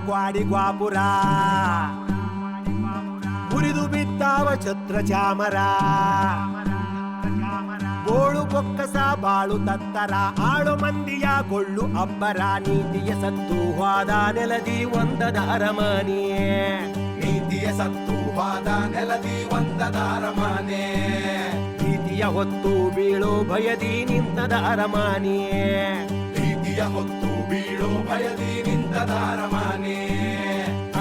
ಕ್ವಾಡಿ ಗ್ವಾಪುರ, ಮುರಿದು ಬಿದ್ದಾವ ಛತ್ರ ಚಾಮರ, ಬೋಳು ಬೊಕ್ಕಸ ಬಾಳು ತತ್ತರ, ಆಳು ಮಂದಿಯ ಕೊಳ್ಳು ಅಬ್ಬರ, ನೀತಿಯ ಸತ್ತು ಹೋದ ನೆಲದಿ ಒಂದದ ಅರಮನೆಯೇ, ನೀತಿಯ ಸತ್ತು ಹೋದ ನೆಲದಿ ಒಂದದ ಅರಮನೆ, ಪ್ರೀತಿಯ ಹೊತ್ತು ಬೀಳೋ ಭಯದಿ ನಿಂತದ ಅರಮನೆಯೇ, ಪ್ರೀತಿಯ ಹೊತ್ತು ಬೀಳೋ ಭಯದಿ ನಿಂತದ ಅರಮನೆ,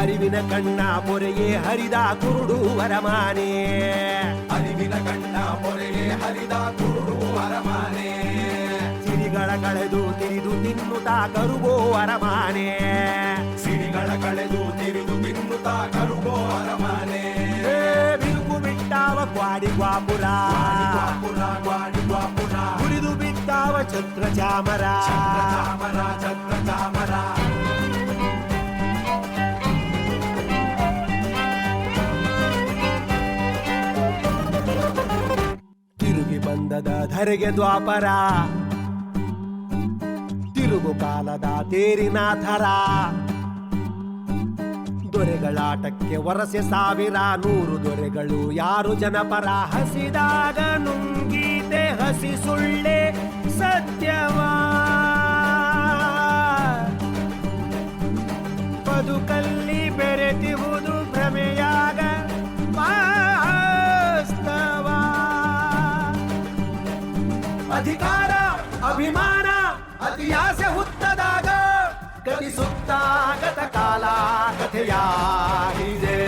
ಅರಿವಿನ ಕಣ್ಣ ಪೊರೆಗೆ ಹರಿದ ಕುರುಡು ಅರಮನೆ, ಅರಿವಿನ ಕಣ್ಣ ಪೊರೆಗೆ ಹರಿದ ಕುರುಡು ಅರಮನೆ, ಸಿರಿಗಳ ಕಳೆದು ತಿರಿದು ತಿನ್ನುತ್ತಾ ಕರುಗೋ ಅರಮನೆ, ಸಿರಿಗಳ ಕಳೆದು ತಿರಿದು ತಿನ್ನುತ್ತಾ ಕರುಗೋ ಅರಮನೆ, ಬಿರುಕು ಬಿಟ್ಟಾವ ಕ್ವಾಡಿ ಗ್ವಾಪುರ, ಕ್ವಾಡಿ ಗ್ವಾಪುರ, ಮುರಿದು ಬಿದ್ದಾವ ಛತ್ರ ಚಾಮರ, ಚಾಮರ ಛತ್ರ ಚಾಮರ, ತಿರುಗಿ ಬಂದದ ಧರೆಗೆ ದ್ವಾಪರ, ತಿರುಗು ಕಾಲದ ತೇರಿನ ಥರ, ದೊರೆಗಳಾಟಕ್ಕೆ ವರಸೆ ಸಾವಿರ, ನೂರು ದೊರೆಗಳು ಯಾರು ಜನಪರ, ಹಸಿದಾಗ ನುಂಗೀತೆ ಹಸಿ ಸುಳ್ಳೆ ಸತ್ಯವಾ, ಬದುಕಲ್ಲಿ ಬೆರೆತಿಹುದು ಭ್ರಮೆಯಾಗ ವಾಸ್ತವ, ಅಧಿಕಾರ ಅಭಿಮಾನ ಅತಿಯಾಸೆ ಹುತ್ತದಾಗ ಗತಿಸುತ್ತಾಗತ ಕಾಲ ಕಥೆಯಾಗಿದೆ,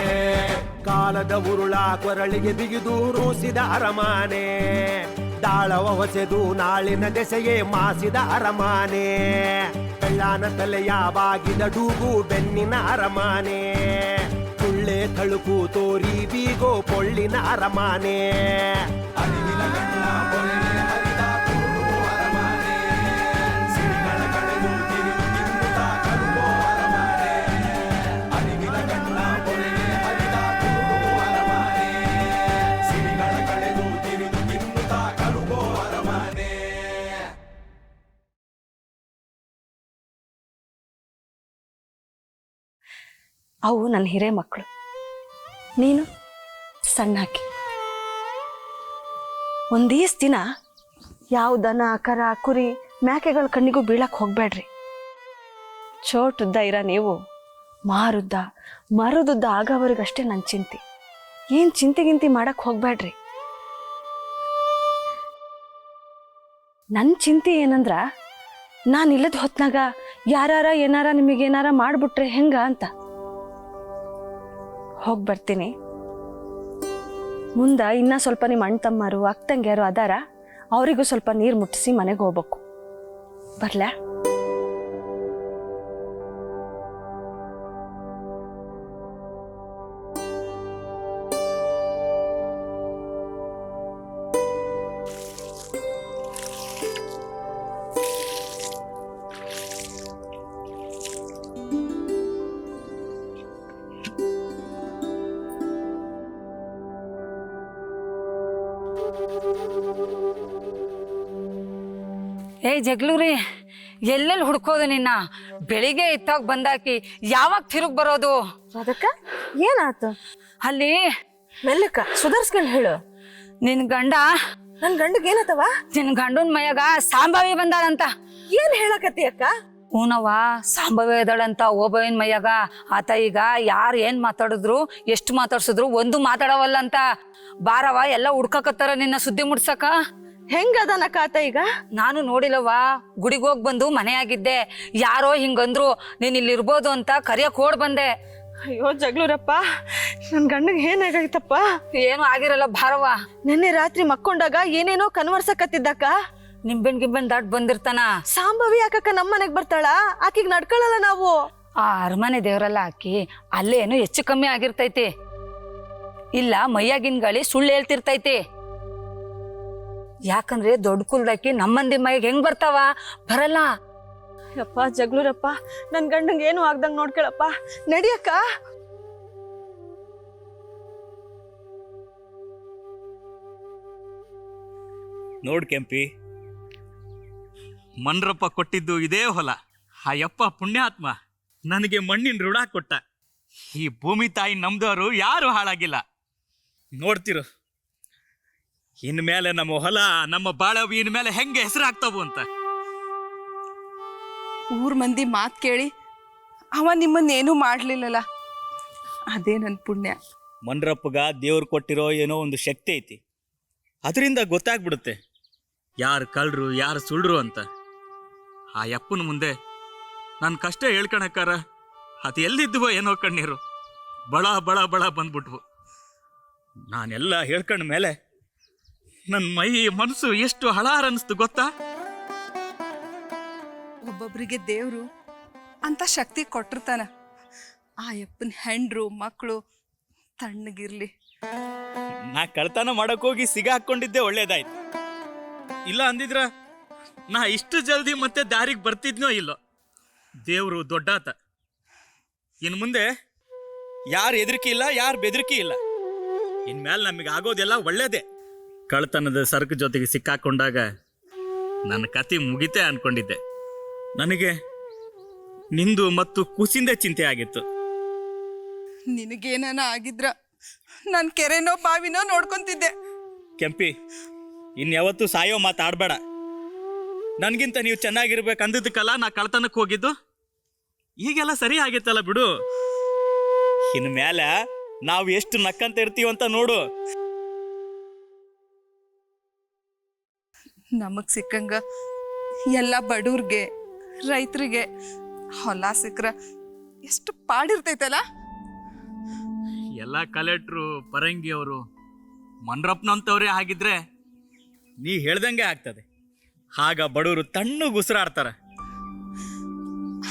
ಕಾಲದ ಉರುಳ ಕೊರಳಿಗೆ ಬಿಗಿದು ರೂಸಿದ ಅರಮನೆ, ತಾಳವ ಹೊಸೆದು ನಾಳಿನ ದೆಸೆಯೇ ಮಾಸಿದ ಅರಮನೆ, ಬೆಳ್ಳಾನ ತಲೆಯ ಬಾಗಿದ ಡೂಗು ಬೆನ್ನಿನ ಅರಮನೆ, ಸುಳ್ಳೆ ತಳುಕು ತೋರಿ ಬೀಗೋ ಪೊಳ್ಳಿನ ಅರಮನೆ, ಅರಿವಿನ ಕಣ್ಣ ಪೊರೆಗೆ ಹರಿದ ಕುರುಡು ಅರಮನೆ, ಸಿರಿಗಳ ಕಳೆದು ತಿರಿದು ತಿನ್ನುತ್ತಾ ಕರುಗೋ ಅರಮನೆ, ಅರಿವಿನ ಕಣ್ಣ ಪೊರೆಗೆ ಹರಿದ ಕುರುಡು ಅರಮನೆ, ಸಿರಿಗಳ ಕಳೆದು ತಿರಿದು ತಿನ್ನುತ್ತಾ ಕರುಗೋ ಅರಮನೆ. ಅವು ನನ್ನ ಹಿರೇ ಮಕ್ಕಳು, ನೀನು ಸಣ್ಣಾಕಿ. ಒಂದೀಸ್ ದಿನ ಯಾವ ದನ ಕರ ಕುರಿ ಮೇಕೆಗಳ ಕಣ್ಣಿಗೂ ಬೀಳಕ್ಕೆ ಹೋಗ್ಬೇಡ್ರಿ. ಚೋಟುದ್ದ ಇರ ನೀವು ಮಾರುದ್ದ ಮರುದುದ್ದ ಆಗೋವರೆಗಷ್ಟೇ ನನ್ನ ಚಿಂತೆ. ಏನು ಚಿಂತೆಗಿಂತಿ ಮಾಡಕ್ಕೆ ಹೋಗ್ಬೇಡ್ರಿ. ನನ್ನ ಚಿಂತೆ ಏನಂದ್ರ, ನಾನು ಇಲ್ಲದ ಹೊತ್ನಾಗ ಯಾರಾರ ಏನಾರ ನಿಮಗೇನಾರ ಮಾಡಿಬಿಟ್ರೆ ಹೆಂಗ ಅಂತ. ಹೋಗಿ ಬರ್ತೀನಿ. ಮುಂದೆ ಇನ್ನೂ ಸ್ವಲ್ಪ ನಿಮ್ಮ ಅಣ್ಣ ತಮ್ಮರು ಅಕ್ಕ ತಂಗಿಯರು ಅದಾರ, ಅವರಿಗೂ ಸ್ವಲ್ಪ ನೀರು ಮುಟ್ಟಿಸಿ ಮನೆಗೆ ಹೋಗ್ಬೇಕು. ಬರ್ಲಾ? ಏಯ್ ಜಗ್ಲೂರಿ, ಎಲ್ಲೆಲ್ಲಿ ಹುಡ್ಕೋದು ನಿನ್ನ? ಬೆಳಿಗ್ಗೆ ಇತ್ತಾಗ ಬಂದಾಕಿ ಯಾವಾಗ ತಿರುಗ್ ಬರೋದು? ಅದಕ್ಕ ಏನಾಯ್ತು? ಅಲ್ಲಿ ಮೆಲ್ಲಕ್ಕ ಸುಧಾರಿಸ್ಕೊಂಡು ಹೇಳು. ನಿನ್ ಗಂಡ, ನನ್ ಗಂಡಗ್ ಏನತ್ತವ? ನಿನ್ ಗಂಡನ್ ಮೈಯಾಗ ಸಾಂಬಾವಿ ಬಂದಾಳಂತ. ಏನ್ ಹೇಳಕತ್ತಿ ಅಕ್ಕ? ಹೂನವ್ವ, ಸಾಂಬಾವಿ ಇದ್ದಾಳಂತ ಓಬವ್ವನ ಮೈಯಾಗ. ಆತ ಈಗ ಯಾರು ಏನ್ ಮಾತಾಡಿದ್ರು ಎಷ್ಟು ಮಾತಾಡ್ಸಿದ್ರು ಒಂದು ಮಾತಾಡವಲ್ಲಂತ. ಬಾರವ, ಎಲ್ಲ ಹುಡ್ಕಕತ್ತಾರ ನಿನ್ನ ಸುದ್ದಿ ಮುಡ್ಸಕ. ಹೆಂಗದನಕ್ಕ ಆತ ಈಗ? ನಾನು ನೋಡಿಲ್ಲವ್ವ, ಗುಡಿಗೆ ಹೋಗಿ ಬಂದು ಮನೆಯಾಗಿದ್ದೆ. ಯಾರೋ ಹಿಂಗಂದ್ರು ನೀನ್ ಇಲ್ಲಿ ಇರ್ಬೋದು ಅಂತ ಕರಿಯಕ್ ಓಡ್ ಬಂದೆ. ಅಯ್ಯೋ ಜಗ್ಲೂರಪ್ಪ, ನನ್ ಗಂಡಗ್ ಏನಾಗೈತಪ್ಪ? ಏನು ಆಗಿರಲ್ಲ ಬಾರವ್ವ. ನಿನ್ನೆ ರಾತ್ರಿ ಮಕ್ಕೊಂಡಾಗ ಏನೇನೋ ಕನ್ವರ್ಸಕತ್ತಿದ್ದಕ್ಕ. ನಿಂಬೆಣ್ ಗಿಂಬೆಣ್ ದಾಟ್ ಬಂದಿರ್ತಾನ. ಸಾಂಬವಿ ಯಾಕಕ್ಕ ನಮ್ಮ ಮನೆಗ್ ಬರ್ತಾಳ? ಆಕಿಗ್ ನಡ್ಕೊಳಲ್ಲ ನಾವು. ಆ ಅರಮನೆ ದೇವರೆಲ್ಲ ಹಾಕಿ ಅಲ್ಲೇನು ಹೆಚ್ಚು ಕಮ್ಮಿ ಆಗಿರ್ತೈತಿ. ಇಲ್ಲ ಮೈಯಾಗಿನ ಗಾಳಿ ಸುಳ್ಳು ಹೇಳ್ತಿರ್ತೈತಿ. ಯಾಕಂದ್ರೆ ದೊಡ್ಡ ಕುಲ್ದಾಕಿ ನಮ್ಮಂದಿ ಮೈಗೆ ಹೆಂಗ್ ಬರ್ತಾವ? ಬರಲ್ಲ. ಯಪ್ಪ ಜಗ್ಲೂರಪ್ಪ, ನನ್ ಗಂಡಂಗ್ ಏನು ಆಗ್ದಂಗ್ ನೋಡ್ಕೊಳಪ್ಪ. ನಡಿಯಕ್ಕ. ನೋಡ್ ಕೆಂಪಿ, ಮನ್ರಪ್ಪ ಕೊಟ್ಟಿದ್ದು ಇದೇ ಹೊಲ. ಆ ಯಪ್ಪ ಪುಣ್ಯಾತ್ಮ ನನಗೆ ಮಣ್ಣಿನ ಋಣ ಕೊಟ್ಟ. ಈ ಭೂಮಿ ತಾಯಿ ನಮ್ದವರು ಯಾರು ಹಾಳಾಗಿಲ್ಲ. ನೋಡ್ತಿರು ಇನ್ಮೇಲೆ ನಮ್ಮ ಹೊಲ ನಮ್ಮ ಬಾಳವಿ ಇನ್ಮೇಲೆ ಹೆಂಗೆ ಹೆಸರಾಗ್ತಾವು ಅಂತ. ಊರ್ ಮಂದಿ ಮಾತು ಕೇಳಿ ಅವ ನಿಮ್ಮನ್ನೇನು ಮಾಡ್ಲಿಲ್ಲಲ್ಲ, ಅದೇ ನನ್ನ ಪುಣ್ಯ. ಮನ್ರಪ್ಪಗ ದೇವ್ರು ಕೊಟ್ಟಿರೋ ಏನೋ ಒಂದು ಶಕ್ತಿ ಐತಿ. ಅದರಿಂದ ಗೊತ್ತಾಗ್ಬಿಡುತ್ತೆ ಯಾರು ಕಳ್ರು ಯಾರು ಸುಳ್ರು ಅಂತ. ಆ ಯಪ್ಪನ ಮುಂದೆ ನನ್ನ ಕಷ್ಟ ಹೇಳ್ಕೊಳಕ್ಕಾರ ಅದು ಎಲ್ಲಿದ್ದುವೋ ಏನೋ ಕಣ್ಣೀರು ಬಳ ಬಳ ಬಳ ಬಂದ್ಬಿಟ್ವು. ನಾನೆಲ್ಲ ಹೇಳ್ಕೊಂಡ ಮೇಲೆ ನನ್ನ ಮೈ ಮನಸ್ಸು ಎಷ್ಟು ಹಳಾರ ಅನಿಸ್ತು ಗೊತ್ತಾ. ಒಬ್ಬೊಬ್ರಿಗೆ ದೇವ್ರು ಅಂತ ಶಕ್ತಿ ಕೊಟ್ಟಿರ್ತಾನ. ಆ ಯಪ್ಪನ ಹೆಂಡ್ರು ಮಕ್ಕಳು ತಣ್ಣಗಿರ್ಲಿ. ನಾ ಕಳ್ತನ ಮಾಡಕ್ಕೋಗಿ ಸಿಗಾಕೊಂಡಿದ್ದೆ ಒಳ್ಳೇದಾಯ್ತು. ಇಲ್ಲ ಅಂದಿದ್ರ ನಾ ಇಷ್ಟು ಜಲ್ದಿ ಮತ್ತೆ ದಾರಿಗೆ ಬರ್ತಿದ್ನೋ ಇಲ್ಲೋ. ದೇವ್ರು ದೊಡ್ಡಾತ. ಇನ್ನು ಮುಂದೆ ಯಾರು ಹೆದರಿಕೆ ಇಲ್ಲ, ಯಾರು ಬೆದರಿಕೆ ಇಲ್ಲ. ಇನ್ಮೇಲೆ ನಮಗೆ ಆಗೋದೆಲ್ಲ ಒಳ್ಳೇದೇ. ಕಳ್ತನದ ಸರಕು ಜೊತೆಗೆ ಸಿಕ್ಕಾಕೊಂಡಾಗ ನನ್ನ ಕತೆ ಮುಗಿತೆ ಅನ್ಕೊಂಡಿದ್ದೆ. ನನಗೆ ನಿಂದು ಮತ್ತು ಕುಸಿಂದೆ ಚಿಂತೆ ಆಗಿತ್ತು. ನಿನಗೇನಾನ ಆಗಿದ್ರ ನಾನು ಕೆರೆನೋ ಬಾವಿನೋ ನೋಡ್ಕೊಂತಿದ್ದೆ. ಕೆಂಪಿ, ಇನ್ಯಾವತ್ತೂ ಸಾಯೋ ಮಾತಾಡಬೇಡ. ನನಗಿಂತ ನೀವು ಚೆನ್ನಾಗಿರ್ಬೇಕಂದಿದ್ದಕ್ಕಲ್ಲ ನಾ ಕಳ್ತನಕ್ಕೆ ಹೋಗಿದ್ದು. ಈಗೆಲ್ಲ ಸರಿ ಆಗೈತಲ್ಲ ಬಿಡು. ಇನ್ನು ಮೇಲೆ ನಾವು ಎಷ್ಟು ನಕ್ಕಂತ ಇರ್ತೀವಂತ ನೋಡು. ನಮಗ್ ಸಿಕ್ಕಂಗ ಎಲ್ಲ ಬಡವ್ರಿಗೆ ರೈತರಿಗೆ ಹೊಲ ಸಿಕ್ಕ್ರ ಎಷ್ಟು ಪಾಡಿರ್ತೈತಲ್ಲ. ಎಲ್ಲ ಕಲೆಕ್ಟ್ರು ಪರಂಗಿಯವರು ಮನ್ರಪ್ಪನಂತವ್ರೇ ಆಗಿದ್ರೆ ನೀ ಹೇಳ್ದಂಗೆ ಆಗ್ತದೆ. ಆಗ ಬಡವರು ತಣ್ಣಗೆ ಉಸಿರಾಡ್ತಾರ.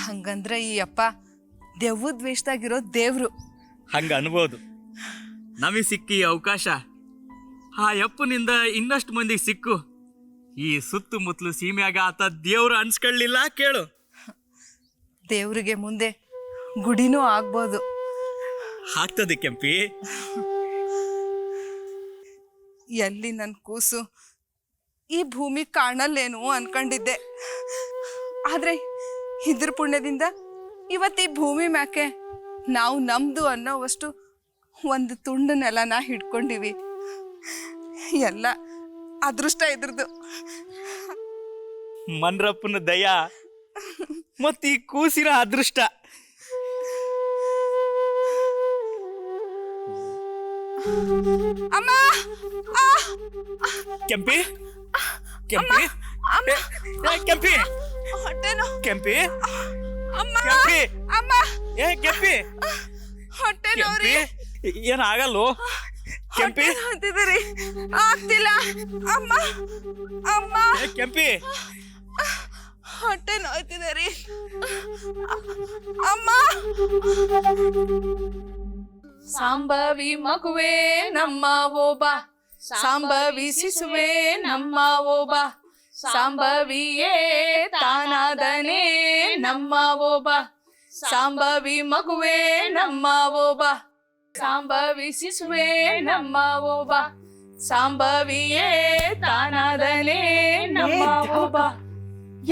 ಹಂಗಂದ್ರೆ ಈ ಅಪ್ಪ ದೆವ್ವದ ವೇಷದಾಗಿರೋ ದೇವ್ರು. ಹಂಗ ಅನ್ಬೋದು. ನಮಗೆ ಸಿಕ್ಕಿ ಅವಕಾಶ ಆ ಯಪ್ಪನಿಂದ ಇನ್ನಷ್ಟು ಮಂದಿಗೆ ಸಿಕ್ಕು ಈ ಸುತ್ತಮುತ್ತಲು ಸೀಮೆಯಾಗ ಆತ ದೇವ್ರು ಅನ್ಸ್ಕೊಳ್ಳಿಲ್ಲ ಕೇಳು. ದೇವ್ರಿಗೆ ಮುಂದೆ ಗುಡಿನೂ ಆಗ್ಬೋದು. ಆಗ್ತದೆ ಕೆಂಪಿ. ಎಲ್ಲಿ ನನ್ನ ಕೂಸು ಈ ಭೂಮಿ ಕಾಣಲ್ಲೇನು ಅನ್ಕೊಂಡಿದ್ದೆ. ಆದ್ರೆ ಇದ್ರ ಪುಣ್ಯದಿಂದ ಇವತ್ತು ಈ ಭೂಮಿ ಮ್ಯಾಕೆ ನಾವು ನಮ್ದು ಅನ್ನೋವಷ್ಟು ಒಂದು ತುಂಡು ನೆಲನ ಹಿಡ್ಕೊಂಡಿವಿ. ಎಲ್ಲ ಅದೃಷ್ಟ ಇದ್ರದ್ದು. ಮನ್ರಪ್ಪನ ದಯ ಮತ್ತ ಈ ಕೂಸಿನ ಅದೃಷ್ಟ. ಅಮ್ಮ, ಕೆಂಪಿ ಕೆಂಪಿ ಕೆಂಪಿ ಹೊಟ್ಟೆನೋ. ಕೆಂಪಿ ಅಮ್ಮ, ಕೆಂಪಿ ಅಮ್ಮ, ಕೆಂಪಿ ಹೊಟ್ಟೆ ನೋವ್ರಿ. ಏನಾಗಲ್ಲೋ ಕೆಂಪಿ. ಅಂತಿದ್ದೀರಿ ಆಗ್ತಿಲ್ಲ. ಅಮ್ಮ, ಅಮ್ಮ, ಕೆಂಪಿ ಹೊಟ್ಟೆ ನೋಯ್ತಿದೆ ರೀ. ಅಮ್ಮ. ಸಾಂಬವಿ ಮಗುವೆ ನಮ್ಮ ಓಬ, ಸಾಂಬವಿ ಶಿಶುವೆ ನಮ್ಮ ಓಬ, ಸಾಂಬವಿಯೇ ತಾನಾದನೆ ನಮ್ಮ ಓಬ, ಸಾಂಬವಿ ಮಗುವೆ ನಮ್ಮ ಓಬ, ಸಾಂಬವಿ ಶಿಶುವೆ ನಮ್ಮ ಓಬ, ಸಾಂಬವಿಯೇ ತಾನಾದನೆ ನಮ್ಮ ಓಬ.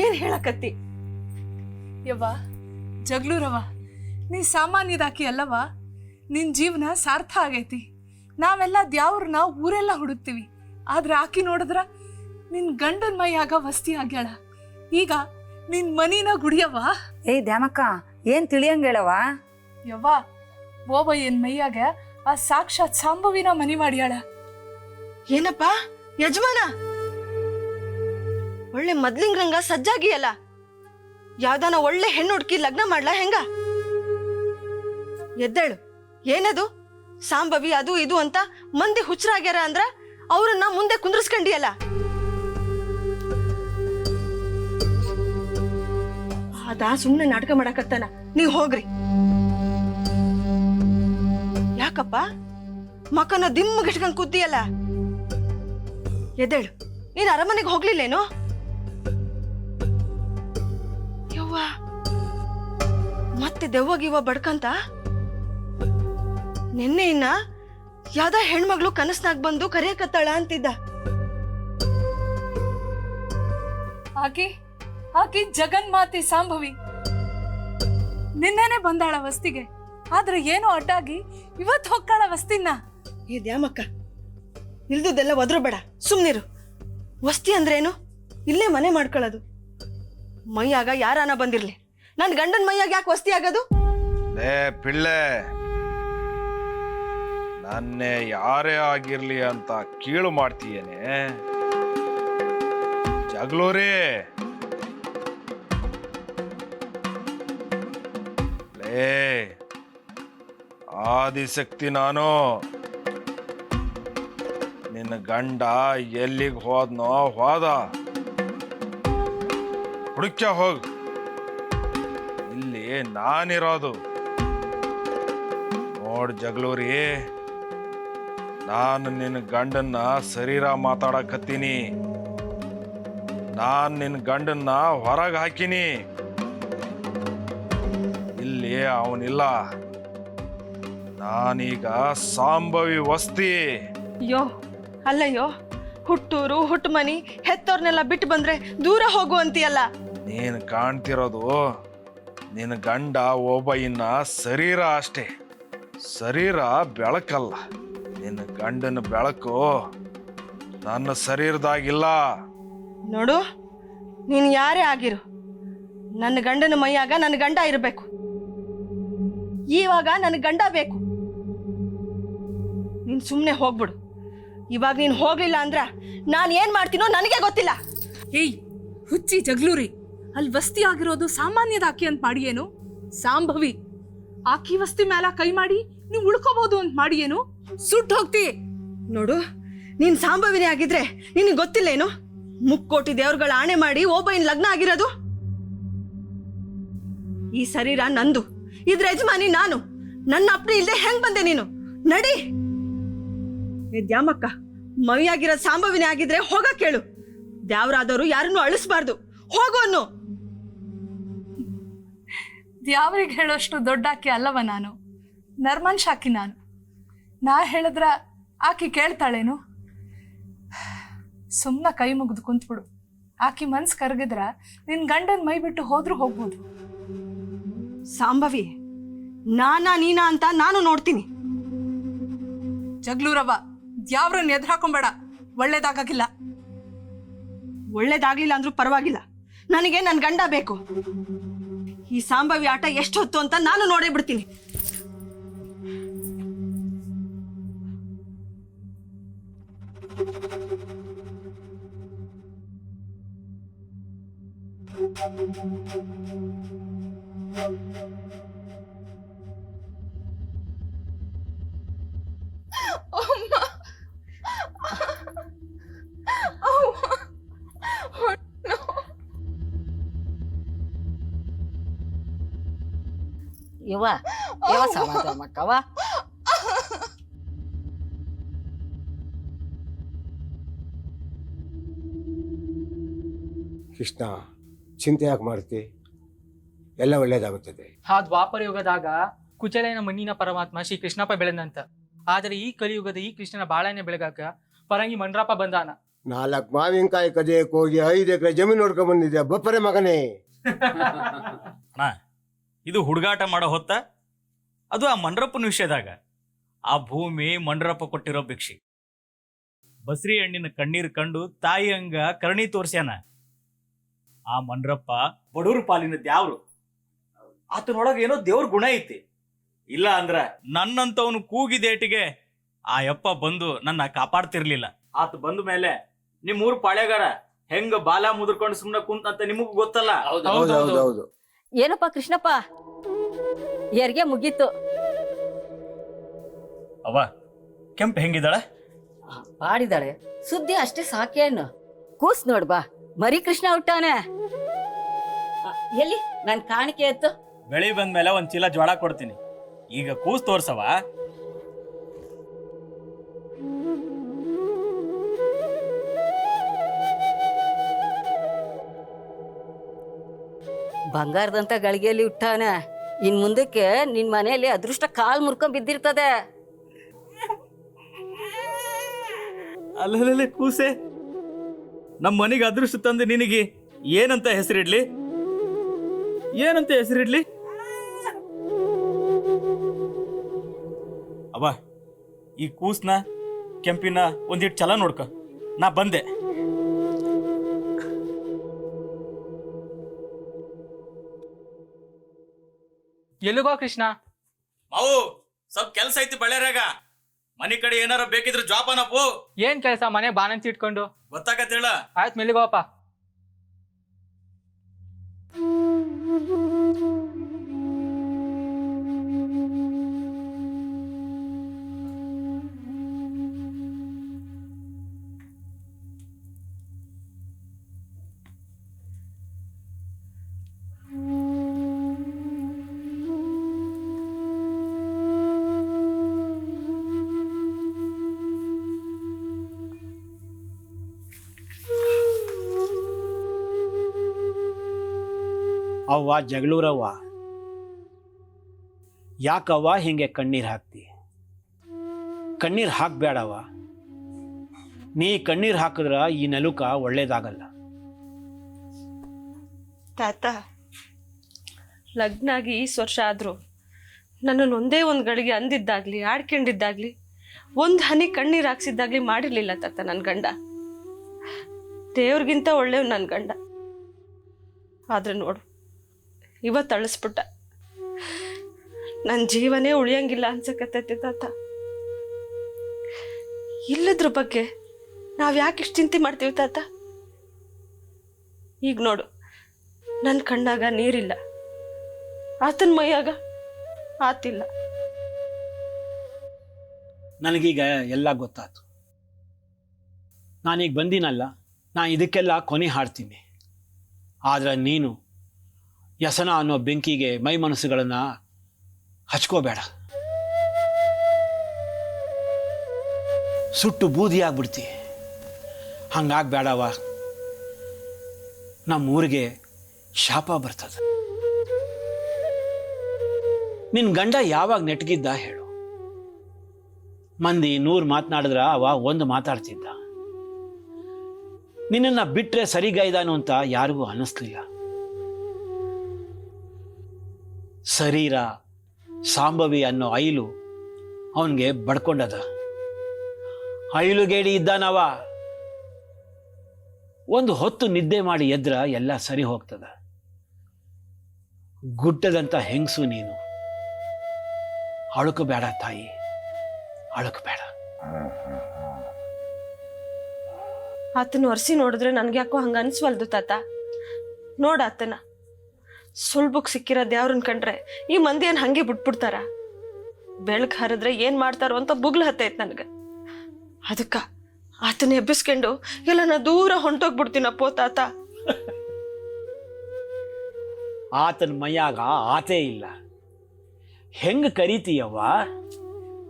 ಏನ್ ಹೇಳಕತ್ತಿ? ಯವ್ವ ಜಗ್ಲೂರವ, ನೀ ಸಾಮಾನ್ಯದಾಕಿ ಅಲ್ಲವ. ನಿನ್ ಜೀವನ ಸಾರ್ಥ ಆಗೈತಿ. ನಾವೆಲ್ಲ ದ್ಯಾವ್ರನ್ನ ಊರೆಲ್ಲ ಹುಡುಕ್ತಿವಿ. ಆದ್ರೆ ಆಕಿ ನೋಡಿದ್ರ ನಿನ್ ಗಂಡನ ಮೈಯಾಗ ವಸ್ತಿ ಆಗ್ಯಾಳ. ಈಗ ನಿನ್ ಮನಿನ ಗುಡಿಯವ್ವ. ಏಯ್ ದ್ಯಾಮಕ್ಕ, ಏನ್ ತಿಳಿಯಂಗೇಳವ? ಯವ್ವ ಓಬ ಏನ್ ಮೈಯಾಗ ಆ ಸಾಕ್ಷಾತ್ ಸಾಂಬವಿನ ಮನಿ ಮಾಡ್ಯಾಳ. ಏನಪ್ಪ ಯಜಮಾನ, ಒಳ್ಳೆ ಮೊದ್ಲಿಂಗ್ರಂಗ ಸಜ್ಜಾಗಿಯಲ್ಲ. ಯಾವ್ದಾನ ಒಳ್ಳೆ ಹೆಣ್ಣು ಹುಡುಕಿ ಲಗ್ನ ಮಾಡ್ಲಾ ಹೆಂಗ? ಎದ್ದೇಳು. ಏನದು ಸಾಂಬವಿ ಅದು ಇದು ಅಂತ ಮಂದಿ ಹುಚ್ಚರಾಗ್ಯಾರ ಅಂದ್ರ ಅವ್ರನ್ನ ಮುಂದೆ ಕುಂದ್ರಸ್ಕೊಂಡಿಯಲ್ಲ. ಅದ ಸುಮ್ನೆ ನಾಟಕ ಮಾಡಕತ್ತಾನ. ನೀವ್ ಹೋಗ್ರಿ. ಯಾಕಪ್ಪ ಮಕ್ಕನ ದಿಮ್ಮಗಿಟ್ಕೊಂಡ್ ಕೂತಿಯಲ್ಲ? ಎದ್ದೇಳು. ನೀನ್ ಅರಮನೆಗೆ ಹೋಗ್ಲಿಲ್ಲೇನು? ಯವ್ವ, ಮತ್ತೆ ದೆವ್ವಗಿವ ಬಡ್ಕಂತ ನಿನ್ನೆಯಿಂದ ಯಾವ್ದ ಹೆಣ್ಮಗಳು ಕನಸ್ನಾಗ ಬಂದು ಕರೆಯಕತ್ತಾಳ ಅಂತಿದ್ದ. ಆಕಿ ಜಗನ್ಮಾತೆ ಸಾಂಭವಿ. ನಿನ್ನೆನೆ ಬಂದಾಳ ವಸ್ತಿಗೆ. ಆದ್ರೆ ಏನೋ ಅಡ್ಡಾಗಿ ಇವತ್ತು ಹೊಕ್ಕಾಳ ವಸ್ತಿನ. ಏ ದ್ಯಾಮಕ್ಕ, ಇಲ್ದುದೆಲ್ಲ ಒದ್ರು ಬೇಡ, ಸುಮ್ನಿರು. ವಸ್ತಿ ಅಂದ್ರೇನು? ಇಲ್ಲೇ ಮನೆ ಮಾಡ್ಕೊಳ್ಳೋದು. ಮೈಯಾಗ ಯಾರಾನ ಬಂದಿರ್ಲಿ, ನನ್ ಗಂಡನ ಮೈಯಾಗ ಯಾಕೆ ವಸ್ತಿ ಆಗೋದು? ಲೇ ಪಿಳ್ಳೆ, ನನ್ನೇ ಯಾರೇ ಆಗಿರ್ಲಿ ಅಂತ ಕೀಳು ಮಾಡ್ತೀಯೇನೆ? ಜಗಳೂರಿ, ಲೇ ಆದಿಶಕ್ತಿ ನಾನು. ನಿನ್ನ ಗಂಡ ಎಲ್ಲಿಗೆ ಹೋದ್ನೋ ಹೋದ, ಹುಡುಕ್ಯ ಹೋಗ್. ಇಲ್ಲಿ ನಾನಿರೋದು. ನೋಡ್ ಜಗಳೂರಿ, ನಾನು ನಿನ್ನ ಗಂಡನ್ನ ಶರೀರ ಮಾತಾಡಕತ್ತೀನಿ. ನಾನ್ ನಿನ್ನ ಗಂಡನ್ನ ಹೊರಗೆ ಹಾಕಿನಿ. ಇಲ್ಲಿ ಅವನಿಲ್ಲ. ನಾನೀಗ ಸಾಂಭವಿ ವಸ್ತಿ. ಅಯ್ಯೋ ಅಲ್ಲಯ್ಯೋ, ಹುಟ್ಟೂರು ಹುಟ್ಟು ಮನಿ ಹೆತ್ತೋರ್ನೆಲ್ಲ ಬಿಟ್ಟು ಬಂದ್ರೆ ದೂರ ಹೋಗು ಅಂತೀಯಲ್ಲ. ನೀನು ಕಾಣ್ತಿರೋದು ನಿನ್ನ ಗಂಡ ಒಬ್ಬ ಇನ್ನ ಶರೀರ ಅಷ್ಟೇ. ಶರೀರ ಬೆಳಕಲ್ಲ. ನಿನ್ನ ಗಂಡನ ಬೆಳಕು ನನ್ನ ಶರೀರದಾಗಿಲ್ಲ. ನೋಡು, ನೀನು ಯಾರೇ ಆಗಿರು, ನನ್ನ ಗಂಡನ ಮೈಯಾಗ ನನ್ನ ಗಂಡ ಇರಬೇಕು. ಇವಾಗ ನನ್ನ ಗಂಡ ಬೇಕು. ನೀನು ಸುಮ್ಮನೆ ಹೋಗ್ಬಿಡು. ಇವಾಗ ನೀನು ಹೋಗ್ಲಿಲ್ಲ ಅಂದ್ರ ನಾನು ಏನ್ ಮಾಡ್ತೀನೋ ನನಗೆ ಗೊತ್ತಿಲ್ಲ. ಏಯ್ ಹುಚ್ಚಿ ಜಗ್ಲೂರಿ, ಅಲ್ಲಿ ವಸ್ತಿ ಆಗಿರೋದು ಸಾಮಾನ್ಯದ ಆಕಿ ಅಂತ ಮಾಡಿ ಏನು? ಸಾಂಭವಿ ಆಕಿ ವಸ್ತಿ ಮೇಲ ಕೈ ಮಾಡಿ ನೀವು ಉಳ್ಕೋಬಹುದು ಅಂತ ಮಾಡಿ ಏನು? ಸುಟ್ಟು ಹೋಗ್ತಿ. ನೋಡು, ನೀನ್ ಸಾಂಭವಿನಿ ಆಗಿದ್ರೆ ನಿನಗೆ ಗೊತ್ತಿಲ್ಲೇನು? 3 ಕೋಟಿ ದೇವ್ರುಗಳ ಆಣೆ ಮಾಡಿ ಒಬ್ಬನ ಲಗ್ನ ಆಗಿರೋದು. ಈ ಶರೀರ ನಂದು, ಇದ್ರ ಯಜಮಾನಿ ನಾನು. ನನ್ನ ಅಪ್ಪನೇ ಇಲ್ಲದೆ ಹೆಂಗ್ ಬಂದೆ ನೀನು? ನಡಿ. ದ್ಯಾಮಕ್ಕ, ಮೈಯಾಗಿರೋ ಸಾಂಭವಿನಿ ಆಗಿದ್ರೆ ಹೋಗ ಕೇಳು. ದ್ಯಾವ್ರಾದವರು ಯಾರನ್ನು ಅಳಿಸ್ಬಾರ್ದು, ಹೋಗು ಅನ್ನು. ದ್ಯಾವ್ರಿಗೆ ಹೇಳೋಷ್ಟು ದೊಡ್ಡ ಆಕಿ ಅಲ್ಲವ ನಾನು. ನರ್ಮನ್ಶಾಕಿ ನಾನು. ನಾ ಹೇಳಿದ್ರ ಆಕಿ ಕೇಳ್ತಾಳೇನು? ಸುಮ್ಮನ ಕೈ ಮುಗಿದು ಕುಂತ್ಬಿಡು. ಆಕಿ ಮನ್ಸು ಕರಗಿದ್ರ ನಿನ್ ಗಂಡನ ಮೈ ಬಿಟ್ಟು ಹೋದ್ರೂ ಹೋಗ್ಬೋದು. ಸಾಂಭವಿ ನೀನಾ ಅಂತ ನಾನು ನೋಡ್ತೀನಿ. ಜಗ್ಲೂರವ್ವ, ದ್ಯಾವ್ರನ್ನ ಎದುರು ಹಾಕೊಂಬೇಡ, ಒಳ್ಳೇದಾಗಿಲ್ಲ. ಒಳ್ಳೇದಾಗ್ಲಿಲ್ಲ ಅಂದ್ರೂ ಪರವಾಗಿಲ್ಲ, ನನಗೆ ನನ್ನ ಗಂಡ ಬೇಕು. ಈ ಸಾಂಭವಿ ಆಟ ಎಷ್ಟು ಹೊತ್ತು ಅಂತ ನಾನು ನೋಡೇ ಬಿಡ್ತೀನಿ. ಯವ್ವ ಸಮಾಧಾನ ಮಕ್ಕವ. ಕೃಷ್ಣ, ಚಿಂತೆ ಯಾಕೆ ಮಾಡ್ತಿ? ಎಲ್ಲ ಒಳ್ಳೇದಾಗುತ್ತದೆ. ಆ ದ್ವಾಪರ ಯುಗದಾಗ ಕುಚಲನ ಮಣ್ಣಿನ ಪರಮಾತ್ಮ ಶ್ರೀ ಕೃಷ್ಣಪ್ಪ ಬೆಳೆದಂತ. ಆದರೆ ಈ ಕಲಿಯುಗದ ಈ ಕೃಷ್ಣನ ಬಾಳನೆ ಬೆಳಗಾಕ ಪರಂಗಿ ಮಂಡ್ರಪ್ಪ ಬಂದಾನ. 4 ಮಾವಿನಕಾಯಿ ಕದಿಯಕ್ಕೆ ಹೋಗಿ 5 ಎಕರೆ ಜಮೀನು ನೋಡ್ಕೊಂಡ್ ಬಂದಿದ್ದೆ ಬಪ್ಪರೆ ಮಗನೇ. ಅಣ್ಣ, ಇದು ಹುಡುಗಾಟ ಮಾಡೋ ಹೊತ್ತ? ಅದು ಆ ಮಂಡ್ರಪ್ಪನ ವಿಷಯದಾಗ. ಆ ಭೂಮಿ ಮಂಡ್ರಪ್ಪ ಕೊಟ್ಟಿರೋ ಭಿಕ್ಷೆ. ಬಸ್ರಿ ಹಣ್ಣಿನ ಕಣ್ಣೀರು ಕಂಡು ತಾಯಿ ಹಂಗ ಕರ್ಣಿ ತೋರ್ಸ್ಯಾನ. ಆ ಮಂಡ್ರಪ್ಪ ಬಡೂರು ಪಾಲಿನ ದ್ಯಾವ್ರು. ಆತನೊಳಗೆ ಏನೋ ದೇವ್ರ ಗುಣ ಐತಿ. ಇಲ್ಲ ಅಂದ್ರ ನನ್ನಂತವನು ಕೂಗಿದೇಟಿಗೆ ಆ ಯಪ್ಪ ಬಂದು ನನ್ನ ಕಾಪಾಡ್ತಿರ್ಲಿಲ್ಲ. ಆತ ಬಂದ ಮೇಲೆ ನಿಮ್ಮೂರ್ ಪಾಳ್ಯಗಾರ ಹೆಂಗ ಬಾಲ ಮುದ್ರಕೊಂಡು ಸುಮ್ನೆ ಕುಂತಂತ ನಿಮಗೂ ಗೊತ್ತಲ್ಲ. ಹೌದು. ಏನಪ್ಪ ಕೃಷ್ಣಪ್ಪ, ಹೆರಿಗೆ ಮುಗೀತು. ಅವ ಕೆಂಪ್ ಹೆಂಗಿದಾಳ? ಬಾಡಿದಾಳೆ. ಸುದ್ದಿ ಅಷ್ಟೇ ಸಾಕೇನು? ಕೂಸ್ ನೋಡ್ಬಾ, ಮರಿ ಕೃಷ್ಣ ಹುಟ್ಟಾನೆ. ಎಲ್ಲಿ ನನ್ ಕಾಣಿಕೆ ಎತ್ತು. ಬೆಳಿ ಬಂದ್ಮೇಲೆ 1 ಚೀಲ ಜ್ವಾಳ ಕೊಡ್ತೀನಿ. ಈಗ ಕೂಸ್ ತೋರ್ಸವ. ಬಂಗಾರದಂತ ಗಳಿಗೆಯಲ್ಲಿ ಹುಟ್ಟಾನ. ಇನ್ ಮುಂದಕ್ಕೆ ನಿನ್ ಮನೆಯಲ್ಲಿ ಅದೃಷ್ಟ ಕಾಲ್ ಮುರ್ಕೊಂಡ್ ಬಿದ್ದಿರ್ತದೆ. ಅಲ್ಲೇ ಕೂಸೆ, ನಮ್ಮ ಮನೆಗೆ ಅದೃಷ್ಟ ತಂದು ನಿನಗೆ ಏನಂತ ಹೆಸರಿಡ್ಲಿ? ಈ ಕೂಸ್ನ ಕೆಂಪಿನ ಒಂದಿಟ್ಟು ಛಲ ನೋಡ್ಕ. ನಾ ಬಂದೆ. ಎಲ್ಲಿಗೋ ಕೃಷ್ಣ? ಮಾವು ಸ್ವಲ್ಪ ಕೆಲಸ ಐತಿ ಬಳ್ಳೇರಾಗ. ಮನೆ ಕಡೆ ಏನಾರ ಬೇಕಿದ್ರೆ ಜ್ವಾಪನಪ್ಪು. ಏನ್ ಕೆಲಸ? ಮನೆ ಬಾನಂತಿ ಇಟ್ಕೊಂಡು. ಗೊತ್ತಾಗತ್ತೇಳ. ಆಯ್ತು, ಮೆಲ್ಲಿಗೋಪ್ಪ. ಅವ್ವ ಜಗಳೂರವ್ವ, ಯಾಕವ್ವ ಹಿಂಗೆ ಕಣ್ಣೀರು ಹಾಕ್ತಿ? ಕಣ್ಣೀರು ಹಾಕ್ಬೇಡವ್ವ. ನೀ ಕಣ್ಣೀರು ಹಾಕಿದ್ರ ಈ ನೆಲುಕ ಒಳ್ಳೇದಾಗಲ್ಲ. ತಾತ, ಲಗ್ನ ಆಗಿ ಇಷ್ಟು ವರ್ಷ ಆದರೂ ನನ್ನನ್ನು ಒಂದೇ ಒಂದು ಗಳಿಗೆ ಅಂದಿದ್ದಾಗ್ಲಿ, ಆಡ್ಕೊಂಡಿದ್ದಾಗ್ಲಿ, ಒಂದು ಹನಿ ಕಣ್ಣೀರು ಹಾಕ್ಸಿದ್ದಾಗ್ಲಿ ಮಾಡಿರ್ಲಿಲ್ಲ ತಾತ ನನ್ನ ಗಂಡ. ದೇವ್ರಿಗಿಂತ ಒಳ್ಳೆಯವ್ ನನ್ನ ಗಂಡ. ಆದ್ರೆ ನೋಡು, ಇವತ್ತು ಅಳಿಸ್ಬಿಟ್ಟ. ನನ್ನ ಜೀವನೇ ಉಳಿಯಂಗಿಲ್ಲ ಅನ್ಸಕತ್ತೈತಿ ತಾತ. ಇಲ್ಲದ್ರ ಬಗ್ಗೆ ನಾವು ಯಾಕೆ ಇಷ್ಟು ಚಿಂತೆ ಮಾಡ್ತೀವಿ ತಾತ? ಈಗ ನೋಡು, ನನ್ನ ಕಣ್ಣಾಗ ನೀರಿಲ್ಲ, ಆತನ ಮೈಯಾಗ ಆತಿಲ್ಲ. ನನಗೀಗ ಎಲ್ಲ ಗೊತ್ತಾಯ್ತು. ನಾನೀಗ ಬಂದಿನಲ್ಲ, ನಾನು ಇದಕ್ಕೆಲ್ಲ ಕೊನೆ ಹಾಡ್ತೀನಿ. ಆದ್ರೆ ನೀನು ವ್ಯಸನ ಅನ್ನೋ ಬೆಂಕಿಗೆ ಮೈ ಮನಸ್ಸುಗಳನ್ನು ಹಚ್ಕೋಬೇಡ. ಸುಟ್ಟು ಬೂದಿಯಾಗ್ಬಿಡ್ತಿ. ಹಂಗಾಗ್ಬೇಡವ. ನಮ್ಮೂರಿಗೆ ಶಾಪ ಬರ್ತದೆ. ನಿನ್ನ ಗಂಡ ಯಾವಾಗ ನೆಟ್ಗಿದ್ದ ಹೇಳು? ಮಂದಿ 100 ಮಾತನಾಡಿದ್ರ ಅವ ಒಂದು ಮಾತಾಡ್ತಿದ್ದ. ನಿನ್ನನ್ನು ಬಿಟ್ರೆ ಸರಿಗೈದಾನು ಅಂತ ಯಾರಿಗೂ ಅನ್ನಿಸ್ಲಿಲ್ಲ. ಶರೀರ ಸಾಂಬವಿ ಅನ್ನೋ ಐಲು ಅವನಿಗೆ ಬಡ್ಕೊಂಡದ. ಐಲುಗೇಡಿ ಇದ್ದಾನವ. ಒಂದು ಹೊತ್ತು ನಿದ್ದೆ ಮಾಡಿ ಎದ್ರ ಎಲ್ಲ ಸರಿ ಹೋಗ್ತದ. ಗುಡ್ಡದಂತ ಹೆಂಗಸು ನೀನು. ಅಳುಕಬೇಡ ತಾಯಿ, ಅಳುಕಬೇಡ. ಆತನ ಒರೆಸಿ ನೋಡಿದ್ರೆ ನನ್ಗೆ ಯಾಕೋ ಹಂಗ ಅನ್ಸ್ವಲ್ದು ತಾತ. ನೋಡ ಆತನ ಸುಳ್ಬುಕ್ ಸಿಕ್ಕಿರೋ ದೇವ್ರನ್ ಕಂಡ್ರೆ ಈ ಮಂದಿ ಏನ್ ಹಂಗೆ ಬಿಟ್ಬಿಡ್ತಾರ? ಬೆಳಕ್ ಹರಿದ್ರೆ ಏನ್ ಮಾಡ್ತಾರೋ ಅಂತ ಬುಗ್ಲು ಹತ್ತೈತ್ ನನ್ಗ. ಅದಕ್ಕ ಆತನ ಎಬ್ಬಿಸ್ಕೊಂಡು ಎಲ್ಲ ನಾ ದೂರ ಹೊಂಟೋಗ್ಬಿಡ್ತೀನಪ್ಪೋ ತಾತ. ಆತನ ಮೈಯಾಗ ಆತೇ ಇಲ್ಲ. ಹೆಂಗ ಕರೀತೀಯವ್ವ?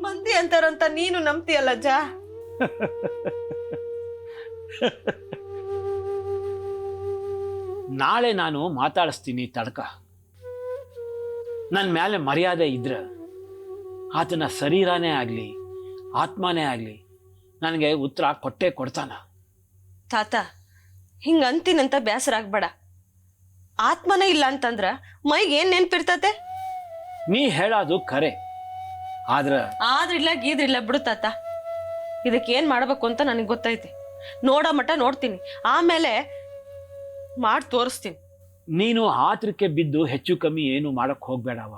ಮಂದಿ ಅಂತಾರಂತ ನೀನು ನಂಬ್ತೀಯಲ್ಲ ಅಜ್ಜ. ನಾಳೆ ನಾನು ಮಾತಾಡಿಸ್ತೀನಿ ತಡ್ಕ. ನನ್ನ ಮೇಲೆ ಮರ್ಯಾದೆ ಇದ್ರ ಆತನ ಶರೀರನೇ ಆಗಲಿ ಆತ್ಮನೇ ಆಗಲಿ ನನಗೆ ಉತ್ತರ ಕೊಟ್ಟೇ ಕೊಡ್ತಾನ. ತಾತ, ಹಿಂಗ ಅಂತೀನಂತ ಬೇಸರ ಆಗ್ಬೇಡ. ಆತ್ಮನೇ ಇಲ್ಲ ಅಂತಂದ್ರ ಮೈಗೆ ಏನ್ ನೆನ್ಪಿರ್ತತೆ? ನೀ ಹೇಳೋದು ಖರೆ. ಆದ್ರಿಲ್ಲ ಗೀದ್ರಿಲ್ಲ ಬಿಡು ತಾತ. ಇದಕ್ಕೆ ಏನ್ ಮಾಡ್ಬೇಕು ಅಂತ ನನಗೆ ಗೊತ್ತೈತಿ. ನೋಡೋ ಮಟ್ಟ ನೋಡ್ತೀನಿ, ಆಮೇಲೆ ಮಾಡಿ ತೋರಿಸ್ತೀನಿ. ನೀನು ಆತ್ರಕ್ಕೆ ಬಿದ್ದು ಹೆಚ್ಚು ಕಮ್ಮಿ ಏನು ಮಾಡಕ್ ಹೋಗ್ಬೇಡವ.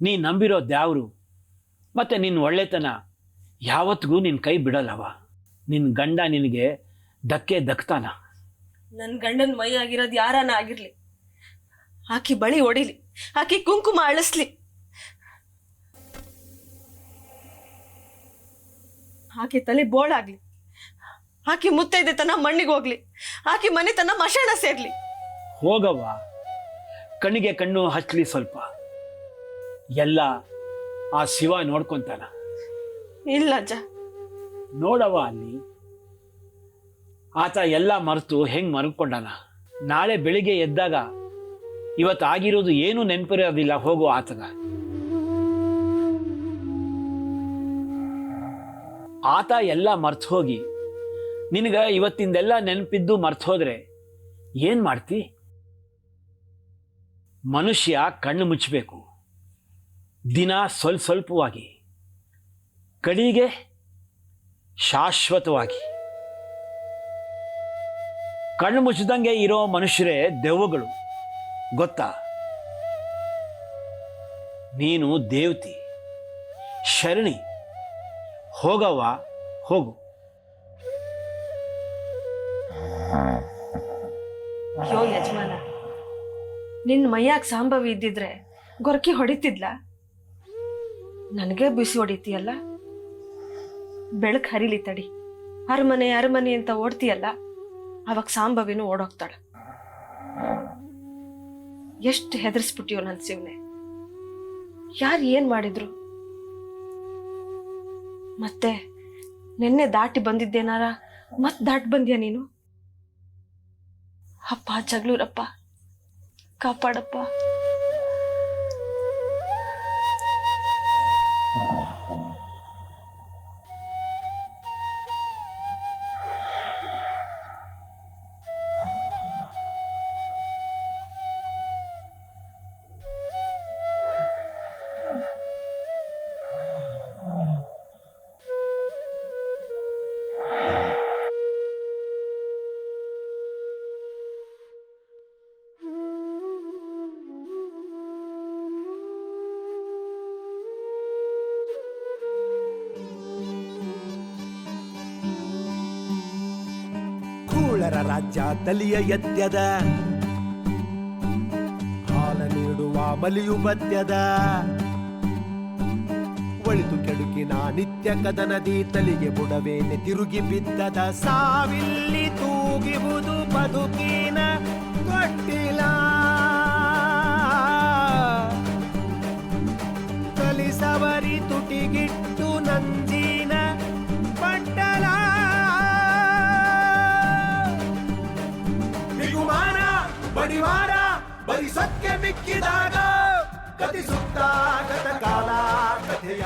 ನೀ ನಂಬಿರೋ ದ್ಯಾವ್ರು ಮತ್ತೆ ನಿನ್ನ ಒಳ್ಳೆತನ ಯಾವತ್ತಿಗೂ ನಿನ್ನ ಕೈ ಬಿಡಲ್ಲವ. ನಿನ್ನ ಗಂಡ ನಿನಗೆ ಧಕ್ಕೆ ದಕ್ತಾನ. ನನ್ನ ಗಂಡನ ಮೈ ಆಗಿರೋದು ಯಾರಾನ ಆಗಿರ್ಲಿ, ಆಕಿ ಬಳಿ ಹೊಡಿಲಿ, ಆಕಿ ಕುಂಕುಮ ಅಳಿಸ್ಲಿ, ಆಕಿ ತಲೆ ಬೋಳಾಗ್ಲಿ, ಆಕಿ ಮುತ್ತೈದೆ ತನ ಮಣ್ಣಿಗೆ ಹೋಗ್ಲಿ, ಆಕಿ ಮನೆ ತನ ಮಶಾಣ ಸೇರ್ಲಿ. ಹೋಗವ್ವ, ಕಣ್ಣಿಗೆ ಕಣ್ಣು ಹಚ್ಚಲಿ ಸ್ವಲ್ಪ. ಎಲ್ಲ ಆ ಶಿವ ನೋಡ್ಕೊಂತಾನ. ಇಲ್ಲ ಅಜ್ಜ. ನೋಡವ್ವ, ಅಲ್ಲಿ ಆತ ಎಲ್ಲ ಮರೆತು ಹೆಂಗ್ ಮರ್ಕೊಂಡಾನ. ನಾಳೆ ಬೆಳಿಗ್ಗೆ ಎದ್ದಾಗ ಇವತ್ತು ಆಗಿರೋದು ಏನು ನೆನಪಿರೋದಿಲ್ಲ. ಹೋಗು ಆತಗ. ಆತ ಎಲ್ಲ ಮರ್ತು ಹೋಗಿ ನಿನಗ ಇವತ್ತಿಂದೆಲ್ಲ ನೆನಪಿದ್ದು ಮರ್ತು ಹೋದ್ರೆ ಏನ್ ಮಾಡ್ತಿ? ಮನುಷ್ಯ ಕಣ್ಣು ಮುಚ್ಚಬೇಕು, ದಿನ ಸ್ವಲ್ಪವಾಗಿ. ಕಡೆಗೆ ಶಾಶ್ವತವಾಗಿ ಕಣ್ಣು ಮುಚ್ಚಿದಂಗೆ ಇರೋ ಮನುಷ್ಯರೇ ದೆವ್ವಗಳು, ಗೊತ್ತಾ? ನೀನು ದೇವತಿ, ಶರಣಿ. ಹೋಗವ್ವ, ಹೋಗು. ಅಯ್ಯೋ ಯಜಮಾನ, ನಿನ್ನ ಮೈಯಾಗ ಸಾಂಬವಿ ಇದ್ದಿದ್ರೆ ಗೊರಕಿ ಹೊಡಿತಿದ್ಲ? ನನಗೆ ಬಿಸಿ ಹೊಡಿತೀಯಲ್ಲ. ಬೆಳಕು ಹರಿಲಿ ತಡಿ. ಅರಮನೆ ಅರಮನೆ ಅಂತ ಓಡ್ತೀಯಲ್ಲ, ಅವಾಗ ಸಾಂಬವಿನೂ ಓಡೋಗ್ತಾಳ. ಎಷ್ಟು ಹೆದರ್ಸ್ಬಿಟ್ಟಿಯೋ ನನ್ನ ಶಿವನೆ. ಯಾರು ಏನ್ ಮಾಡಿದ್ರು? ಮತ್ತೆ ನಿನ್ನೆ ದಾಟಿ ಬಂದಿದ್ದೇನಾರ ಮತ್ ದಾಟಿ ಬಂದ್ಯಾ ನೀನು? ಅಪ್ಪ ಜಗಳೂರಪ್ಪ, ಕಾಪಾಡಪ್ಪ. ಕೂಳರ ರಾಜ್ಯ ತಲಿಯ ಎತ್ಯದ, ಹಾಲ ನೀಡುವ ಮಲಿಯು ಬದ್ಯದ, ಒಳಿತು ಕೆಡುಕಿನ ನಿತ್ಯ ಕದನದಿ ತಲಿಗೆ ಬುಡವೇನೆ ತಿರುಗಿ ಬಿದ್ದದ. ಸಾವಿಲ್ಲಿ ತೂಗಿಬುದು ಬದುಕಿನ ತೊಟ್ಟಿಲ, ಕಲಿಸವರಿ ತುಟಿಗಿಟ್ಟು ನಂಜಿನ ಪಟ್ಟಲ. ಬಿಗುಮಾನ ಬಡಿವಾರ ಬರಿ ಸತ್ಯ ಮಿಕ್ಕಿದಾಗ ಕಥಿಸುತ್ತ ಗತಕಾಲ ಕಥೆಯ.